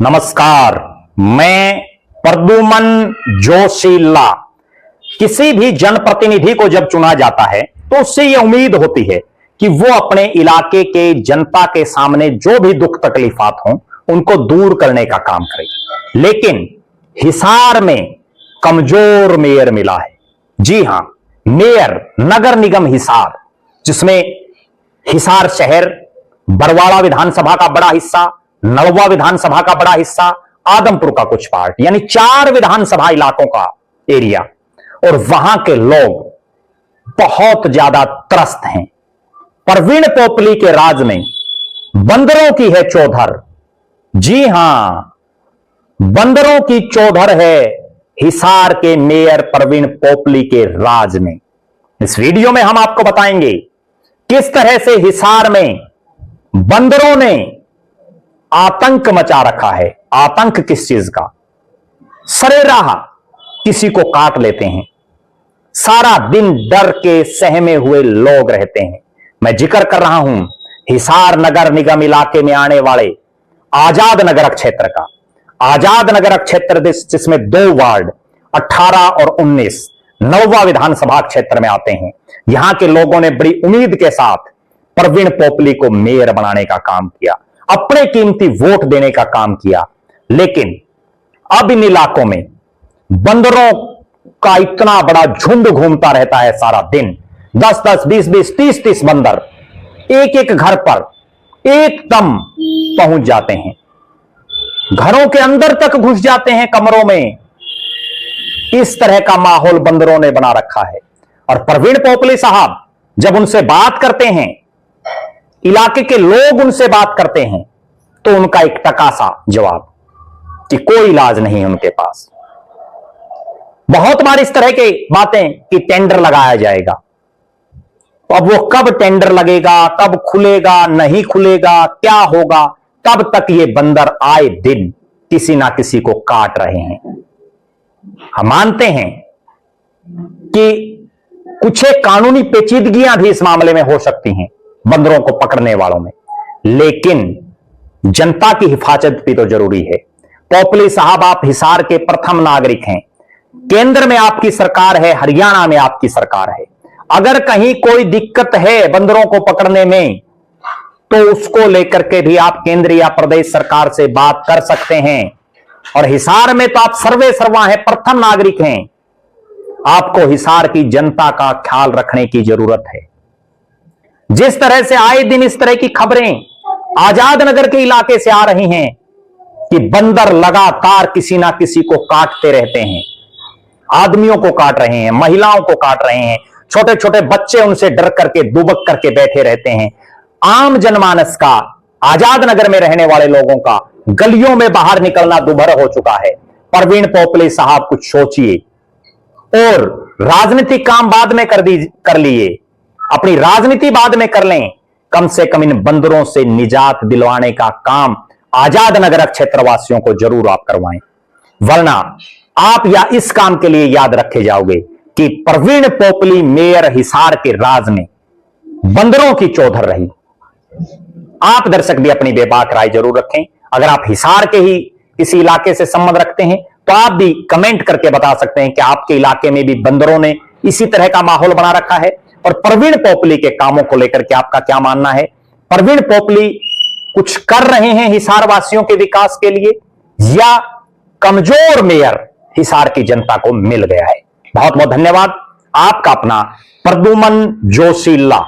नमस्कार, मैं प्रद्युमन जोशीला। किसी भी जनप्रतिनिधि को जब चुना जाता है तो उससे यह उम्मीद होती है कि वो अपने इलाके के जनता के सामने जो भी दुख तकलीफात हों उनको दूर करने का काम करे। लेकिन हिसार में कमजोर मेयर मिला है। जी हां, मेयर नगर निगम हिसार, जिसमें हिसार शहर, बरवाड़ा विधानसभा का बड़ा हिस्सा, नलवा विधानसभा का बड़ा हिस्सा, आदमपुर का कुछ पार्ट, यानी 4 विधानसभा इलाकों का एरिया, और वहां के लोग बहुत ज्यादा त्रस्त हैं। परवीन पोपली के राज में बंदरों की है चौधर। जी हां, बंदरों की चौधर है हिसार के मेयर परवीन पोपली के राज में। इस वीडियो में हम आपको बताएंगे किस तरह से हिसार में बंदरों ने आतंक मचा रखा है। आतंक किस चीज का? सरेराह किसी को काट लेते हैं। सारा दिन डर के सहमे हुए लोग रहते हैं। मैं जिक्र कर रहा हूं हिसार नगर निगम इलाके में आने वाले आजाद नगर क्षेत्र का। आजाद नगर क्षेत्र जिसमें 2 वार्ड 18 और 19 नौवा विधानसभा क्षेत्र में आते हैं। यहां के लोगों ने बड़ी उम्मीद के साथ परवीन पोपली को मेयर बनाने का काम किया, अपने कीमती वोट देने का काम किया। लेकिन अब इन इलाकों में बंदरों का इतना बड़ा झुंड घूमता रहता है सारा दिन। 10-10, 20-20, 30-30 बंदर एक-एक घर पर एकदम पहुंच जाते हैं, घरों के अंदर तक घुस जाते हैं, कमरों में। इस तरह का माहौल बंदरों ने बना रखा है। और परवीन पोपली साहब जब उनसे बात करते हैं, इलाके के लोग उनसे बात करते हैं, तो उनका एक टकासा जवाब कि कोई इलाज नहीं है उनके पास। बहुत बार इस तरह की बातें कि टेंडर लगाया जाएगा। अब वो कब टेंडर लगेगा, कब खुलेगा, नहीं खुलेगा, क्या होगा, तब तक ये बंदर आए दिन किसी ना किसी को काट रहे हैं। हम मानते हैं कि कुछ एक कानूनी पेचीदगियां भी इस मामले में हो सकती हैं बंदरों को पकड़ने वालों में, लेकिन जनता की हिफाजत भी तो जरूरी है। पोपली साहब, आप हिसार के प्रथम नागरिक हैं। केंद्र में आपकी सरकार है, हरियाणा में आपकी सरकार है। अगर कहीं कोई दिक्कत है बंदरों को पकड़ने में, तो उसको लेकर के भी आप केंद्र या प्रदेश सरकार से बात कर सकते हैं। और हिसार में तो आप सर्वे सर्वा हैं, प्रथम नागरिक हैं। आपको हिसार की जनता का ख्याल रखने की जरूरत है। जिस तरह से आए दिन इस तरह की खबरें आजाद नगर के इलाके से आ रही हैं कि बंदर लगातार किसी ना किसी को काटते रहते हैं, आदमियों को काट रहे हैं, महिलाओं को काट रहे हैं, छोटे छोटे बच्चे उनसे डर करके दुबक करके बैठे रहते हैं। आम जनमानस का, आजाद नगर में रहने वाले लोगों का गलियों में बाहर निकलना दुभर हो चुका है। परवीन पोपली साहब कुछ सोचिए और राजनीतिक काम बाद में कर लिए, अपनी राजनीति बाद में कर लें। कम से कम इन बंदरों से निजात दिलवाने का काम आजाद नगर क्षेत्रवासियों को जरूर आप करवाएं, वरना आप या इस काम के लिए याद रखे जाओगे कि परवीन पोपली मेयर हिसार के राज में बंदरों की चौधर रही। आप दर्शक भी अपनी बेबाक राय जरूर रखें। अगर आप हिसार के ही किसी इलाके से संबंध रखते हैं तो आप भी कमेंट करके बता सकते हैं कि आपके इलाके में भी बंदरों ने इसी तरह का माहौल बना रखा है, और परवीन पोपली के कामों को लेकर के आपका क्या मानना है। परवीन पोपली कुछ कर रहे हैं हिसार वासियों के विकास के लिए, या कमजोर मेयर हिसार की जनता को मिल गया है? बहुत बहुत धन्यवाद। आपका अपना प्रद्युमन जोशीला।